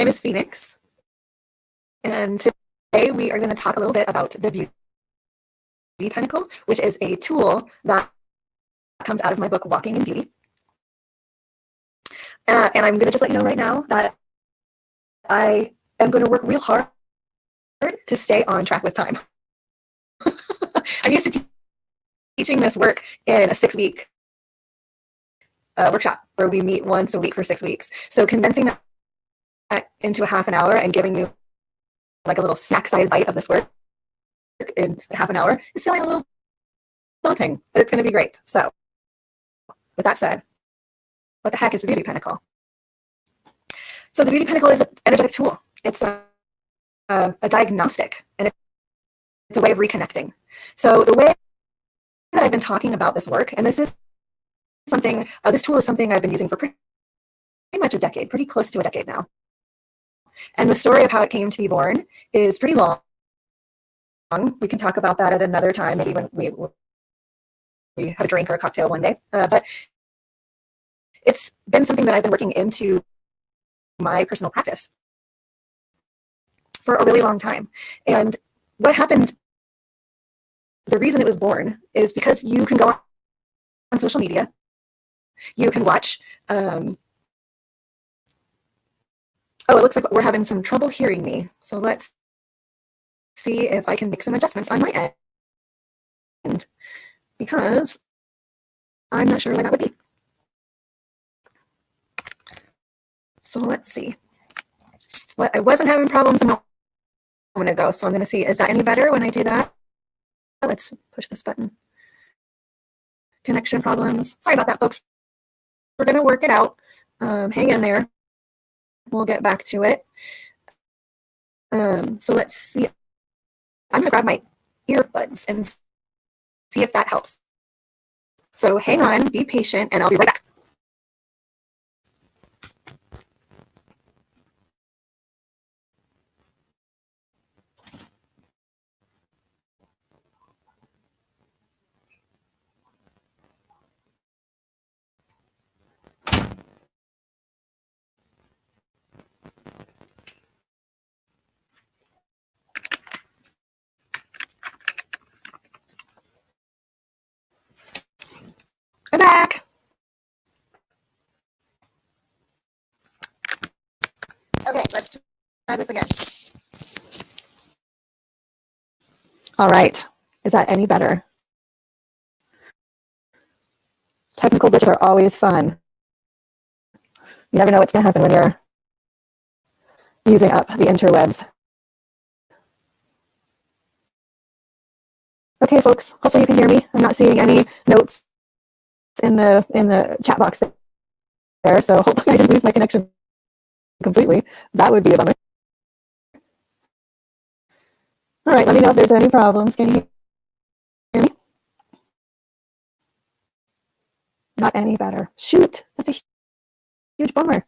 name is Phoenix, and today we are going to talk a little bit about the Beauty Pinnacle, which is a tool that comes out of my book, Walking in Beauty. And I'm going to just let you know right now that I am going to work real hard to stay on track with time. I'm used to teaching this work in a 6-week workshop where we meet once a week for 6 weeks. So condensing that into a half an hour and giving you like a little snack-sized bite of this work in half an hour is feeling a little daunting, but it's going to be great. So with that said, what the heck is the Beauty Pinnacle? So the Beauty Pinnacle is an energetic tool. It's a diagnostic, and it's a way of reconnecting. So the way that I've been talking about this work, and this is something, this tool is something I've been using for pretty much a decade, pretty close to a decade now. And the story of how it came to be born is pretty long. We can talk about that at another time, maybe when we have a drink or a cocktail one day. But it's been something that I've been working into my personal practice for a really long time. And what happened, the reason it was born is because you can go on social media, you can watch, oh, it looks like we're having some trouble hearing me. So let's see if I can make some adjustments on my end, because I'm not sure why that would be. So let's see. Well, I wasn't having problems a moment ago, so I'm going to see, is that any better when I do that? Let's push this button. Connection problems. Sorry about that, folks. We're going to work it out. Hang in there. We'll get back to it. So let's see. I'm going to grab my earbuds and see if that helps. So hang on, be patient, and I'll be right back. I'm back. Okay, let's try this again. All right. Is that any better? Technical glitches are always fun. You never know what's going to happen when you're using up the interwebs. Okay, folks, hopefully you can hear me. I'm not seeing any notes in the chat box there, so hopefully I didn't lose my connection completely. That would be a bummer. All right, let me know if there's any problems. Can you hear me? Not any better. Shoot, that's a huge bummer.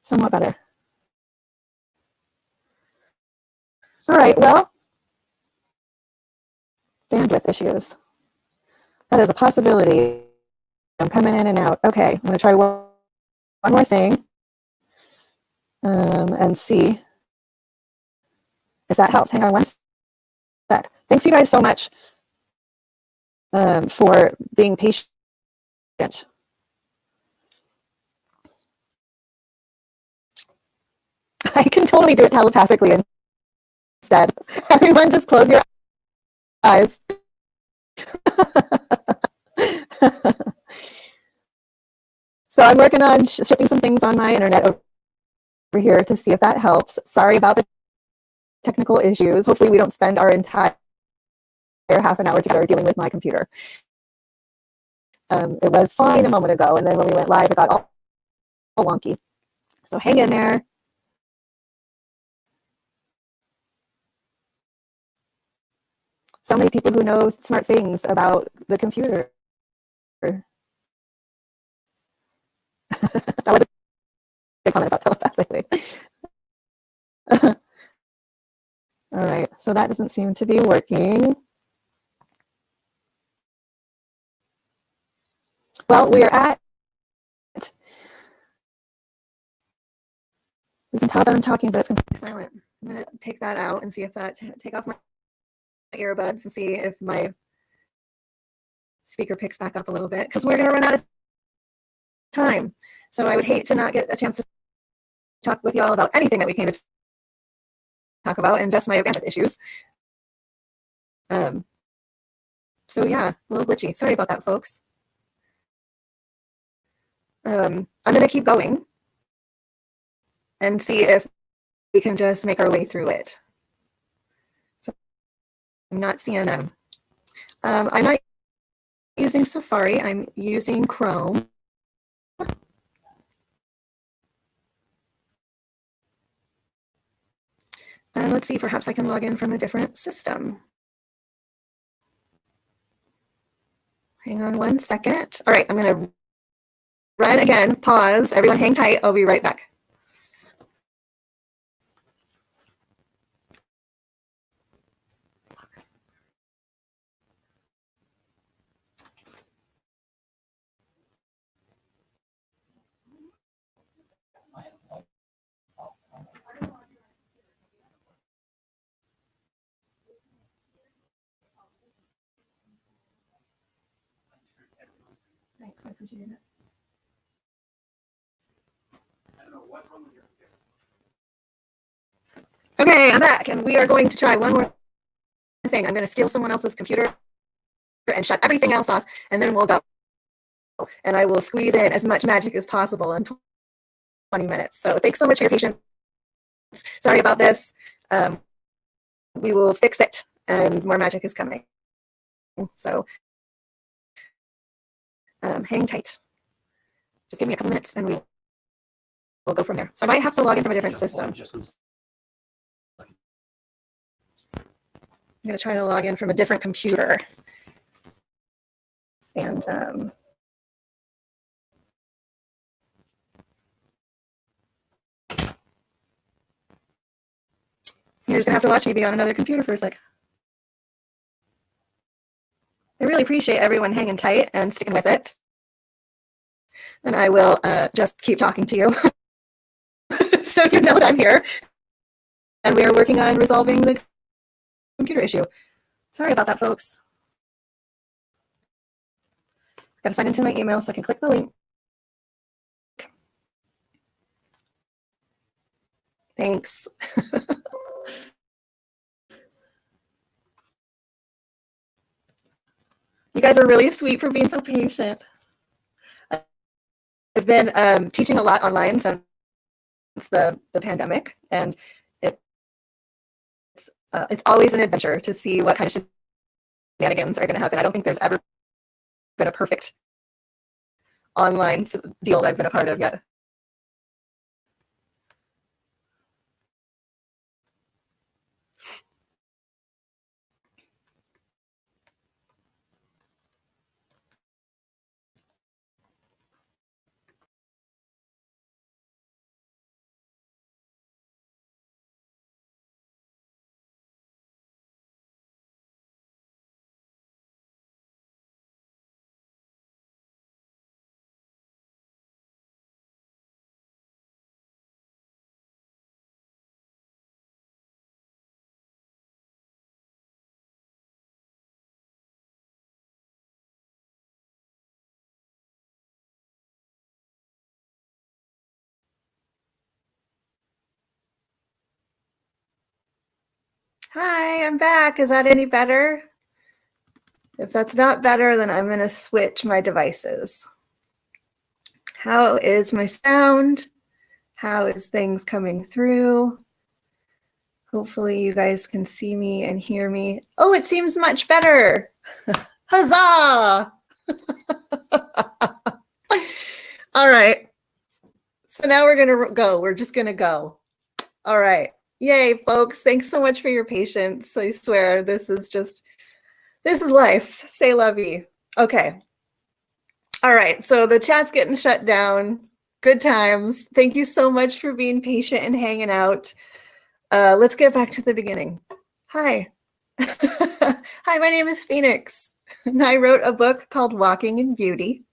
Somewhat better. All right, well, bandwidth issues. That is a possibility. I'm coming in and out. Okay, I'm going to try one more thing and see if that helps. Hang on one sec. Thanks you guys so much for being patient. I can totally do it telepathically instead. Everyone just close your eyes. So I'm working on shifting some things on my internet over here to see if that helps. Sorry about the technical issues. Hopefully we don't spend our entire half an hour together dealing with my computer. It was fine a moment ago, and then when we went live, it got all wonky. So hang in there. So many people who know smart things about the computer. That was a comment about telepathically. All right, so that doesn't seem to be working. Well, we are at You can tell that I'm talking, but it's completely silent. I'm going to take that out and see if take off my earbuds and see if my speaker picks back up a little bit, because we're going to run out of time. So I would hate to not get a chance to talk with y'all about anything that we came to talk about, and just my bandwidth issues. So yeah, a little glitchy. Sorry about that, folks. I'm going to keep going and see if we can just make our way through it. So I'm not seeing them. I'm not using Safari. I'm using Chrome. And let's see, perhaps I can log in from a different system. Hang on one second. All right, I'm going to run again, pause. Everyone hang tight. I'll be right back. Thanks, I appreciate it. Okay, I'm back, and we are going to try one more thing. I'm going to steal someone else's computer and shut everything else off, and then we'll go. And I will squeeze in as much magic as possible in 20 minutes. So thanks so much for your patience. Sorry about this. We will fix it, and more magic is coming. So hang tight. Just give me a couple minutes, and we'll go from there. So I might have to log in from a different system. I'm going to try to log in from a different computer. And you're just going to have to watch me be on another computer for a sec. I really appreciate everyone hanging tight and sticking with it. And I will just keep talking to you. So you know that I'm here. And we are working on resolving the computer issue. Sorry about that, folks. Got to sign into my email so I can click the link. Thanks. You guys are really sweet for being so patient. I've been teaching a lot online since the pandemic, and it's always an adventure to see what kind of shenanigans are going to happen. I don't think there's ever been a perfect online deal I've been a part of yet. Hi, I'm back. Is that any better? If that's not better, then I'm going to switch my devices. How is my sound? How is things coming through? Hopefully you guys can see me and hear me. Oh, it seems much better. Huzzah! All right. So now we're going to go. We're just going to go. All right. Yay, folks. Thanks so much for your patience. I swear this is life. C'est la vie. Okay. All right. So the chat's getting shut down. Good times. Thank you so much for being patient and hanging out. Let's get back to the beginning. Hi. Hi, my name is Phoenix. And I wrote a book called Walking in Beauty.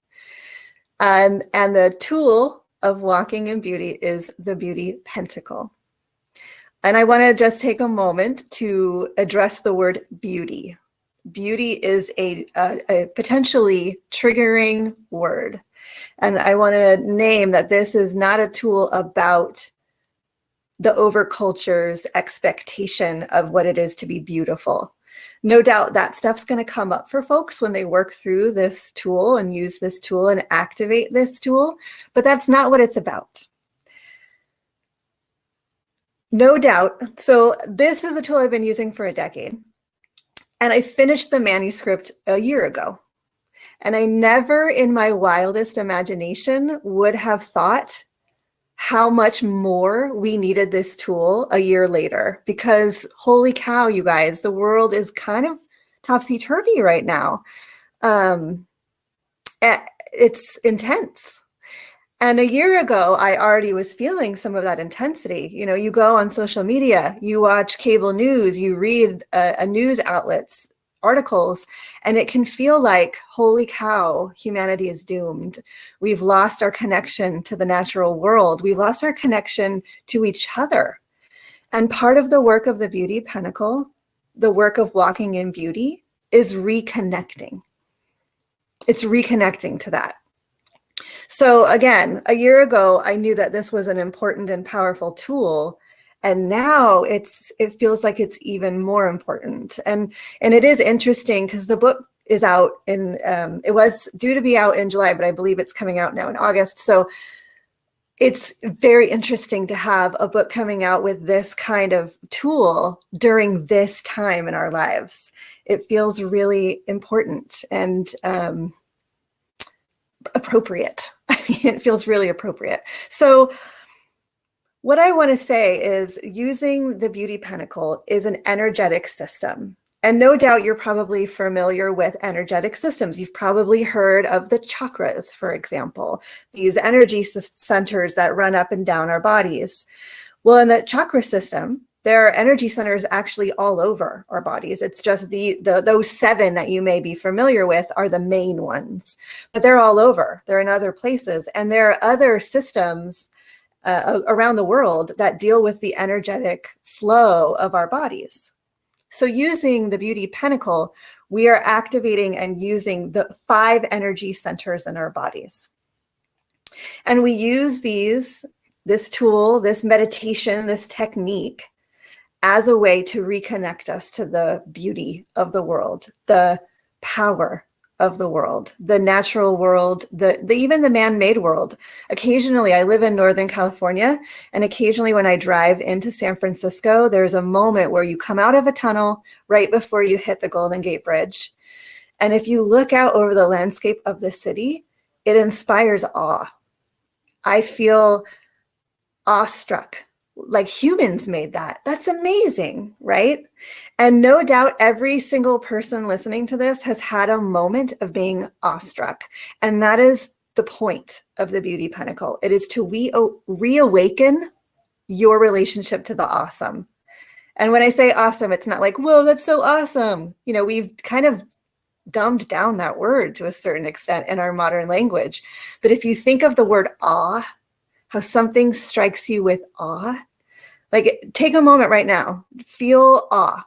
And the tool of walking in beauty is the beauty pentacle. And I want to just take a moment to address the word beauty. Beauty is a potentially triggering word. And I want to name that this is not a tool about the overculture's expectation of what it is to be beautiful. No doubt that stuff's going to come up for folks when they work through this tool and use this tool and activate this tool, but that's not what it's about. No doubt. So this is a tool I've been using for a decade, and I finished the manuscript a year ago. And I never in my wildest imagination would have thought how much more we needed this tool a year later, because holy cow, you guys, the world is kind of topsy-turvy right now. It's intense. And a year ago, I already was feeling some of that intensity. You know, you go on social media, you watch cable news, you read a news outlets, articles, and it can feel like, holy cow, humanity is doomed. We've lost our connection to the natural world. We've lost our connection to each other. And part of the work of the Beauty Pentacle, the work of walking in beauty, is reconnecting. It's reconnecting to that. So again, a year ago, I knew that this was an important and powerful tool. And now it feels like it's even more important. And it is interesting because the book is out in, it was due to be out in July, but I believe it's coming out now in August. So it's very interesting to have a book coming out with this kind of tool during this time in our lives. It feels really important and appropriate. I mean, it feels really appropriate. So what I want to say is using the Beauty Pentacle is an energetic system. And no doubt you're probably familiar with energetic systems. You've probably heard of the chakras, for example, these energy centers that run up and down our bodies. Well, in the chakra system, there are energy centers actually all over our bodies. It's just those 7 that you may be familiar with are the main ones, but they're all over. They're in other places. And there are other systems around the world that deal with the energetic flow of our bodies. So using the Beauty Pentacle, we are activating and using the 5 energy centers in our bodies. And we use this tool, this meditation, this technique as a way to reconnect us to the beauty of the world, the power of the world, the natural world, even the man-made world. Occasionally, I live in Northern California, and occasionally when I drive into San Francisco, there's a moment where you come out of a tunnel right before you hit the Golden Gate Bridge. And if you look out over the landscape of the city, it inspires awe. I feel awestruck. Like humans made that. That's amazing, right? And no doubt every single person listening to this has had a moment of being awestruck. And that is the point of the Beauty Pentacle. It is to reawaken your relationship to the awesome. And when I say awesome, it's not like, whoa, that's so awesome. You know, we've kind of dumbed down that word to a certain extent in our modern language. But if you think of the word awe, how something strikes you with awe, like take a moment right now, feel awe.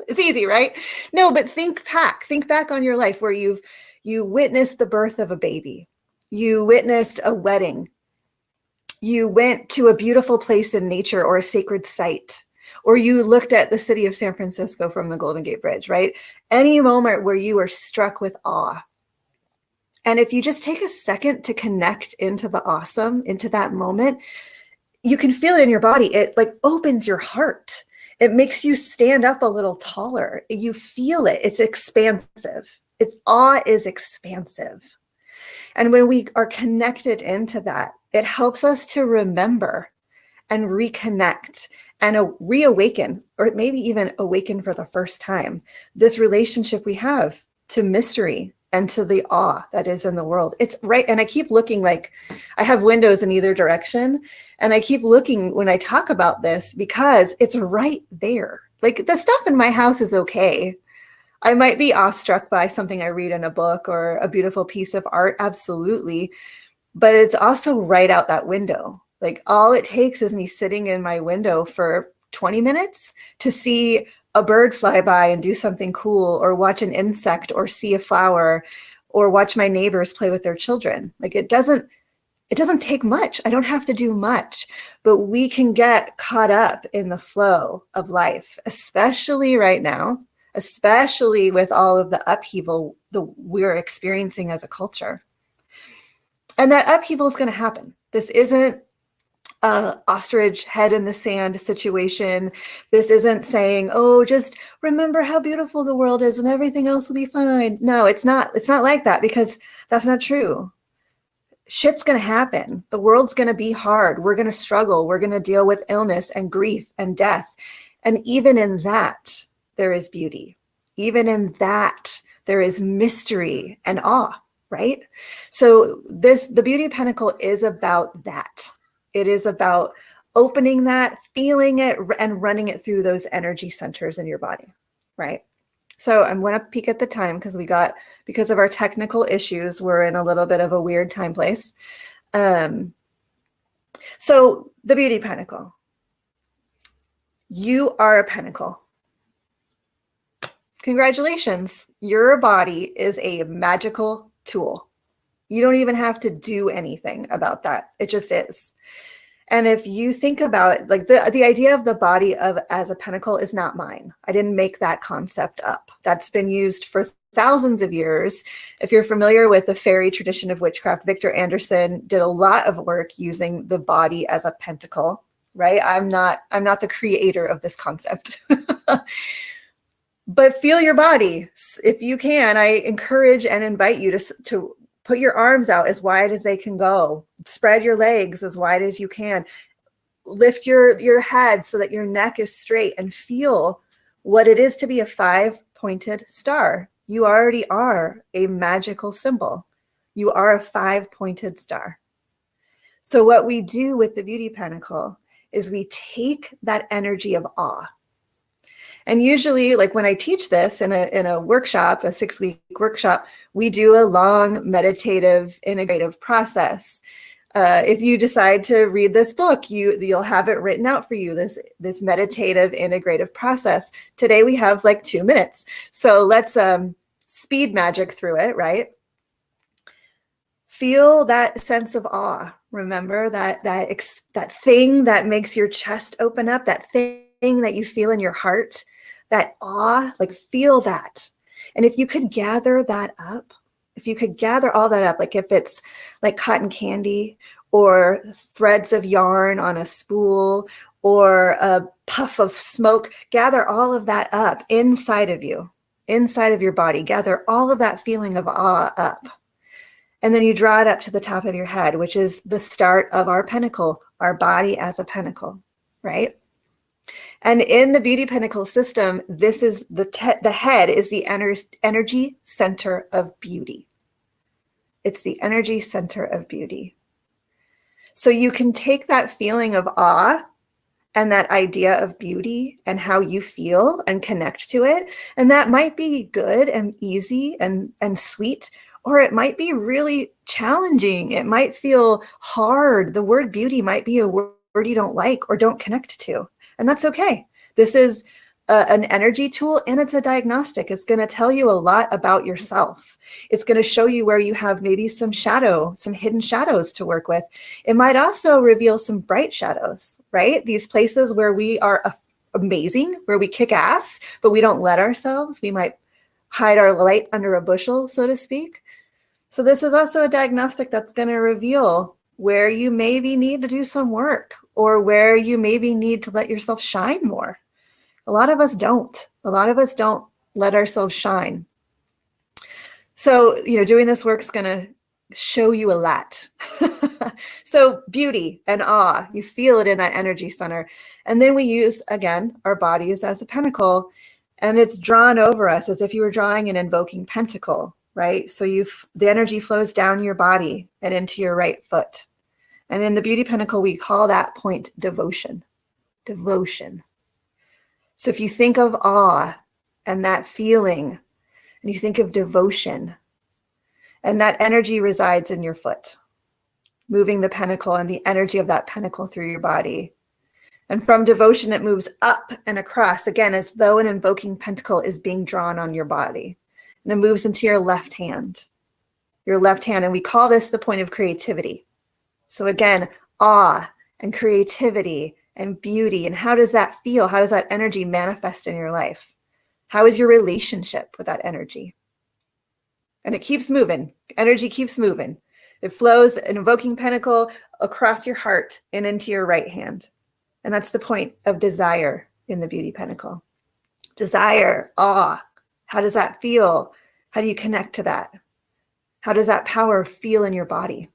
It's easy, right? No, but think back on your life where you witnessed the birth of a baby. You witnessed a wedding. You went to a beautiful place in nature or a sacred site, or you looked at the city of San Francisco from the Golden Gate Bridge, right? Any moment where you were struck with awe. And if you just take a second to connect into the awesome, into that moment, you can feel it in your body. It like opens your heart. It makes you stand up a little taller. You feel it. It's expansive. Awe is expansive. And when we are connected into that, it helps us to remember and reconnect and reawaken, or maybe even awaken for the first time, this relationship we have to mystery and to the awe that is in the world. It's right. And I keep looking, like I have windows in either direction. And I keep looking when I talk about this because it's right there. Like the stuff in my house is okay. I might be awestruck by something I read in a book or a beautiful piece of art. Absolutely. but it's also right out that window. Like all it takes is me sitting in my window for 20 minutes to see a bird fly by and do something cool, or watch an insect, or see a flower, or watch my neighbors play with their children. Like it doesn't take much. I don't have to do much, but we can get caught up in the flow of life, especially right now, especially with all of the upheaval that we're experiencing as a culture. And that upheaval is going to happen. This isn't a ostrich head in the sand situation. This isn't saying, oh, just remember how beautiful the world is and everything else will be fine. No, it's not like that, because that's not true. Shit's going to happen. The world's going to be hard. We're going to struggle. We're going to deal with illness and grief and death. And even in that, there is beauty. Even in that, there is mystery and awe, right? So the Beauty Pentacle is about that. It is about opening that, feeling it, and running it through those energy centers in your body, right? So I'm going to peek at the time because of our technical issues, we're in a little bit of a weird time place. So the Beauty Pentacle. You are a pentacle. Congratulations. Your body is a magical tool. You don't even have to do anything about that. It just is. And if you think about it, like the idea of the body as a pentacle is not mine. I didn't make that concept up. That's been used for thousands of years. If you're familiar with the fairy tradition of witchcraft, Victor Anderson did a lot of work using the body as a pentacle, right? I'm not the creator of this concept. But feel your body. If you can, I encourage and invite you to put your arms out as wide as they can go. Spread your legs as wide as you can. Lift your head so that your neck is straight, and feel what it is to be a 5-pointed star. You already are a magical symbol. You are a 5-pointed star. So what we do with the Beauty Pentacle is we take that energy of awe. And usually, like when I teach this in a workshop, a 6-week workshop, we do a long meditative integrative process. If you decide to read this book, you'll have it written out for you, this meditative integrative process. Today we have like 2 minutes. So let's speed magic through it, right? Feel that sense of awe. Remember that thing that makes your chest open up, that thing that you feel in your heart, that awe, like feel that. And if you could gather that up, if you could gather all that up, like if it's like cotton candy or threads of yarn on a spool or a puff of smoke, gather all of that up inside of you, inside of your body, gather all of that feeling of awe up. And then you draw it up to the top of your head, which is the start of our pentacle, our body as a pentacle, right? And in the Beauty Pentacle system, this is the head is the energy center of beauty. It's the energy center of beauty. So you can take that feeling of awe and that idea of beauty and how you feel and connect to it. And that might be good and easy and sweet, or it might be really challenging. It might feel hard. The word beauty might be a word you don't like or don't connect to. And that's okay. This is an energy tool, and it's a diagnostic. It's going to tell you a lot about yourself. It's going to show you where you have maybe some hidden shadows to work with. It might also reveal some bright shadows, right? These places where we are amazing, where we kick ass, but we don't let ourselves. We might hide our light under a bushel, so to speak. So this is also a diagnostic that's going to reveal where you maybe need to do some work, or where you maybe need to let yourself shine more. A lot of us don't. A lot of us don't let ourselves shine. So, doing this work is going to show you a lot. So beauty and awe, you feel it in that energy center. And then we use, again, our bodies as a pentacle, and it's drawn over us as if you were drawing an invoking pentacle, right? So the energy flows down your body and into your right foot. And in the Beauty Pentacle, we call that point devotion. Devotion. So if you think of awe and that feeling, and you think of devotion, and that energy resides in your foot. moving the pentacle and the energy of that pentacle through your body. And from devotion, it moves up and across, again, as though an invoking pentacle is being drawn on your body. And it moves into your left hand. Your left hand, and we call this the point of creativity. So again, awe and creativity and beauty. And how does that feel? How does that energy manifest in your life? How is your relationship with that energy? And it keeps moving. Energy keeps moving. It flows, an invoking pentacle, across your heart and into your right hand. And that's the point of desire in the beauty pentacle. Desire, awe. How does that feel? How do you connect to that? How does that power feel in your body?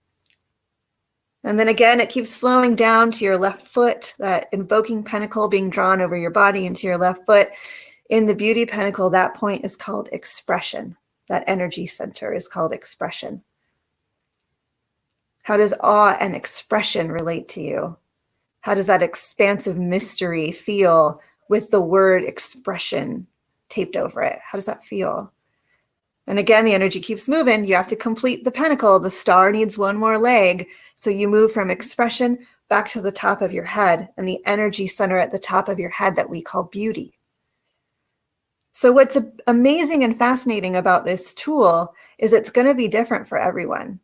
And then again, it keeps flowing down to your left foot, that invoking pentacle being drawn over your body into your left foot. In the beauty pentacle, that point is called expression. That energy center is called expression. How does awe and expression relate to you? How does that expansive mystery feel with the word expression taped over it? How does that feel? And again, the energy keeps moving. You have to complete the pentacle. The star needs one more leg. So you move from expression back to the top of your head and the energy center at the top of your head that we call beauty. So what's amazing and fascinating about this tool is it's going to be different for everyone.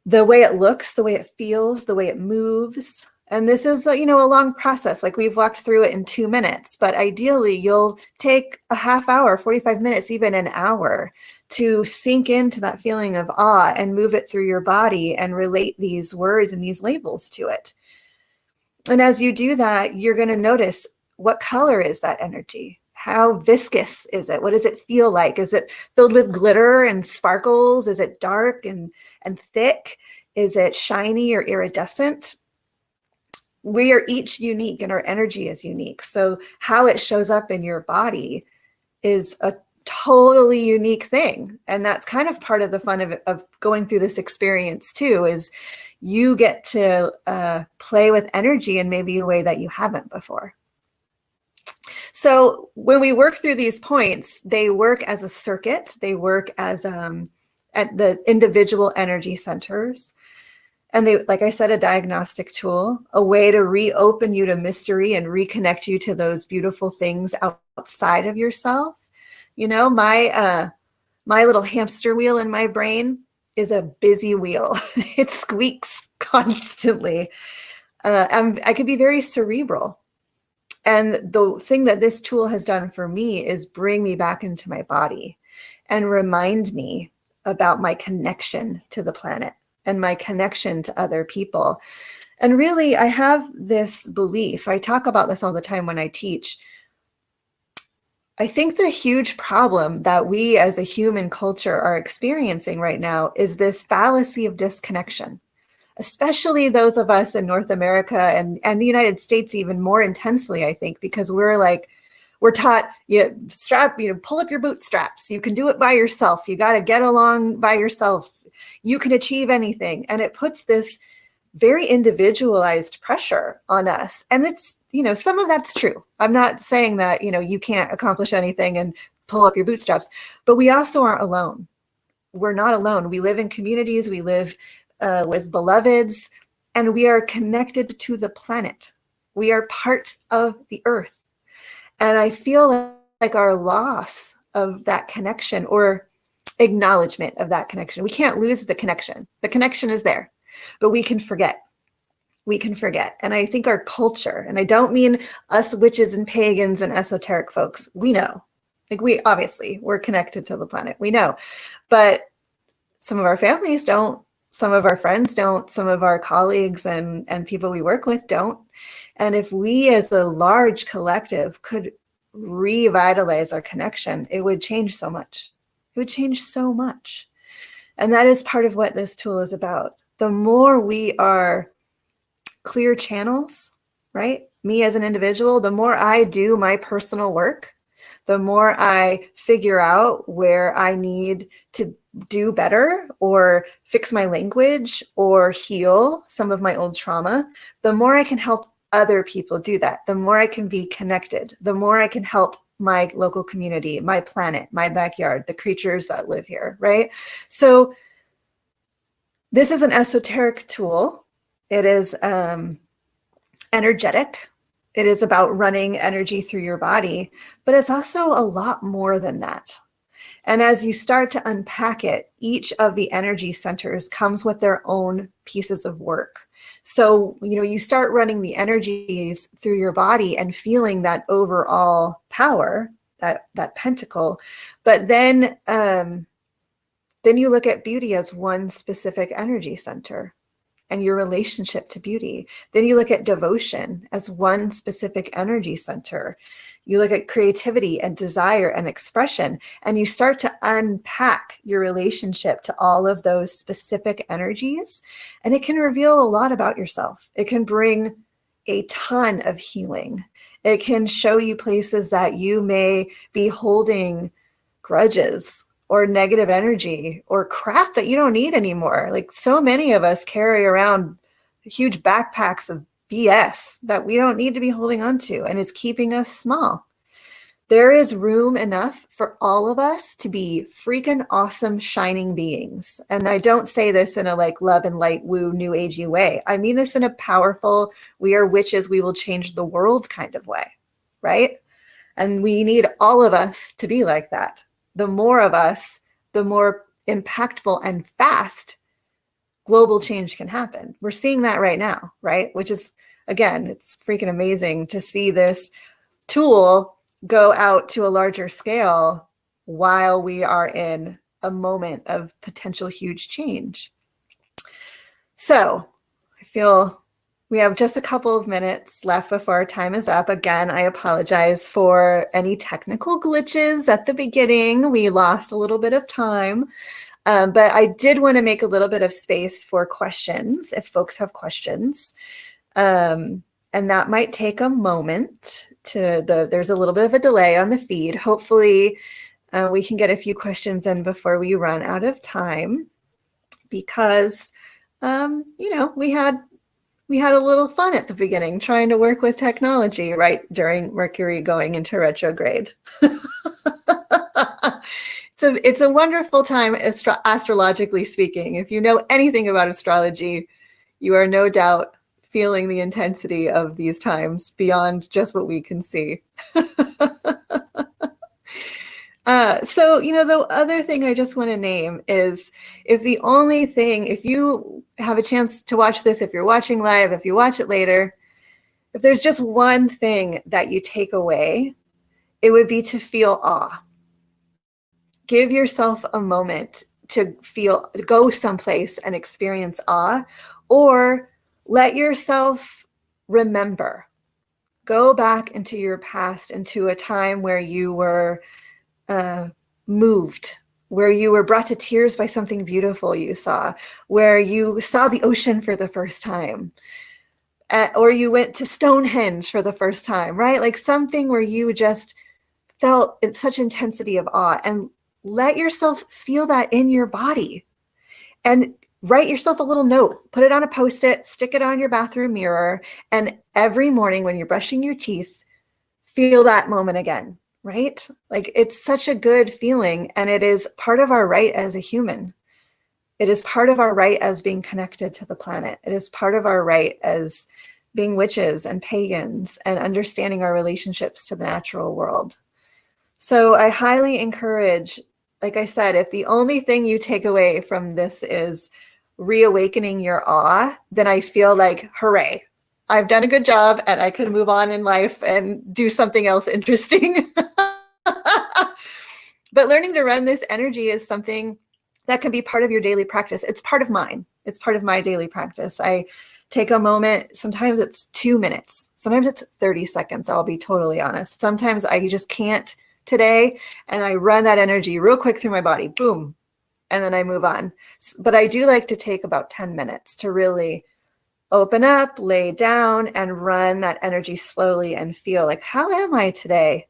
The way it looks, the way it feels, the way it moves. And this is, a long process. Like we've walked through it in 2 minutes, but ideally you'll take a half hour, 45 minutes, even an hour to sink into that feeling of awe and move it through your body and relate these words and these labels to it. And as you do that, you're going to notice, what color is that energy? How viscous is it? What does it feel like? Is it filled with glitter and sparkles? Is it dark and thick? Is it shiny or iridescent? We are each unique and our energy is unique. So how it shows up in your body is a totally unique thing. And that's kind of part of the fun of going through this experience too, is you get to play with energy in maybe a way that you haven't before. So when we work through these points, they work as a circuit. They work as at the individual energy centers. And they, like I said, a diagnostic tool, a way to reopen you to mystery and reconnect you to those beautiful things outside of yourself. My little hamster wheel in my brain is a busy wheel. It squeaks constantly. I could be very cerebral. And the thing that this tool has done for me is bring me back into my body and remind me about my connection to the planet and my connection to other people. And really, I have this belief, I talk about this all the time when I teach. I think the huge problem that we as a human culture are experiencing right now is this fallacy of disconnection, especially those of us in North America and the United States even more intensely, I think, because we're taught, pull up your bootstraps. You can do it by yourself. You got to get along by yourself. You can achieve anything. And it puts this very individualized pressure on us. And it's, some of that's true. I'm not saying that, you can't accomplish anything and pull up your bootstraps, but we also aren't alone. We're not alone. We live in communities. We live with beloveds, and we are connected to the planet. We are part of the earth. And I feel like our loss of that connection or acknowledgement of that connection, we can't lose the connection. The connection is there, but we can forget. We can forget. And I think our culture, and I don't mean us witches and pagans and esoteric folks, we know. Like we're connected to the planet. We know. But some of our families don't. Some of our friends don't. Some of our colleagues and people we work with don't. And if we as a large collective could revitalize our connection, it would change so much. It would change so much. And that is part of what this tool is about. The more we are clear channels, right? Me as an individual, the more I do my personal work, the more I figure out where I need to do better or fix my language or heal some of my old trauma, the more I can help other people do that, the more I can be connected, the more I can help my local community, my planet, my backyard, the creatures that live here, right? So This is an esoteric tool. It is energetic. It is about running energy through your body, but it's also a lot more than that. And as you start to unpack it, each of the energy centers comes with their own pieces of work. So, you start running the energies through your body and feeling that overall power, that pentacle. But then you look at beauty as one specific energy center and your relationship to beauty. Then you look at devotion as one specific energy center. You look at creativity and desire and expression, and you start to unpack your relationship to all of those specific energies. And it can reveal a lot about yourself. It can bring a ton of healing. It can show you places that you may be holding grudges or negative energy or crap that you don't need anymore. Like, so many of us carry around huge backpacks of BS that we don't need to be holding on to, and is keeping us small. There is room enough for all of us to be freaking awesome, shining beings. And I don't say this in a like love and light, woo, new agey way. I mean this in a powerful, we are witches, we will change the world kind of way, right? And we need all of us to be like that. The more of us, the more impactful and fast global change can happen. We're seeing that right now, right? Which is, again, it's freaking amazing to see this tool go out to a larger scale while we are in a moment of potential huge change. So I feel we have just a couple of minutes left before our time is up. Again, I apologize for any technical glitches at the beginning. We lost a little bit of time, but I did want to make a little bit of space for questions if folks have questions. And that might take a moment. There's a little bit of a delay on the feed. Hopefully we can get a few questions in before we run out of time, because we had a little fun at the beginning trying to work with technology right during Mercury going into retrograde. It's a wonderful time, astrologically speaking. If you know anything about astrology, you are no doubt feeling the intensity of these times beyond just what we can see. So, the other thing I just want to name is, if you have a chance to watch this, if you're watching live, if you watch it later, if there's just one thing that you take away, it would be to feel awe. Give yourself a moment to go someplace and experience awe, or let yourself remember. Go back into your past, into a time where you were moved, where you were brought to tears by something beautiful you saw, where you saw the ocean for the first time, or you went to Stonehenge for the first time, right? Like something where you just felt in such intensity of awe, and let yourself feel that in your body. And write yourself a little note, put it on a Post-it, stick it on your bathroom mirror, and every morning when you're brushing your teeth, feel that moment again. Right? Like, it's such a good feeling, and it is part of our right as a human. It is part of our right as being connected to the planet. It is part of our right as being witches and pagans and understanding our relationships to the natural world. So I highly encourage, like I said, if the only thing you take away from this is reawakening your awe, then I feel like, hooray, I've done a good job and I can move on in life and do something else interesting. But learning to run this energy is something that can be part of your daily practice. It's part of mine. It's part of my daily practice. I take a moment. Sometimes it's 2 minutes. Sometimes it's 30 seconds. I'll be totally honest. Sometimes I just can't today. And I run that energy real quick through my body. Boom. And then I move on. But I do like to take about 10 minutes to really open up, lay down, and run that energy slowly and feel like, how am I today?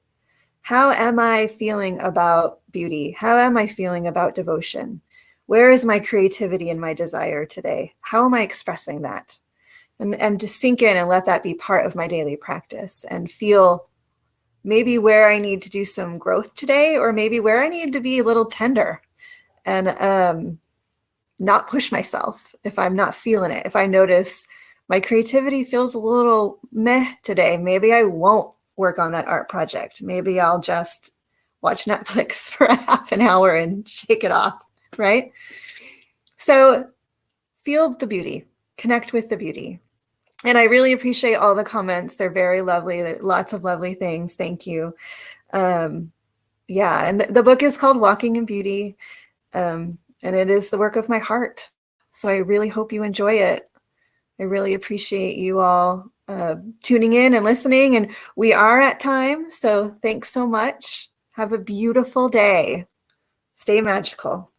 How am I feeling about beauty? How am I feeling about devotion? Where is my creativity and my desire today? How am I expressing that? And to sink in and let that be part of my daily practice, and feel maybe where I need to do some growth today, or maybe where I need to be a little tender. And not push myself if I'm not feeling it. If I notice my creativity feels a little meh today, maybe I won't work on that art project. Maybe I'll just watch Netflix for a half an hour and shake it off, right? So feel the beauty, connect with the beauty. And I really appreciate all the comments. They're very lovely. Lots of lovely things. Thank you. Yeah, and the book is called Walking in Beauty, and it is the work of my heart. So I really hope you enjoy it. I really appreciate you all tuning in and listening. And we are at time, so thanks so much. Have a beautiful day. Stay magical.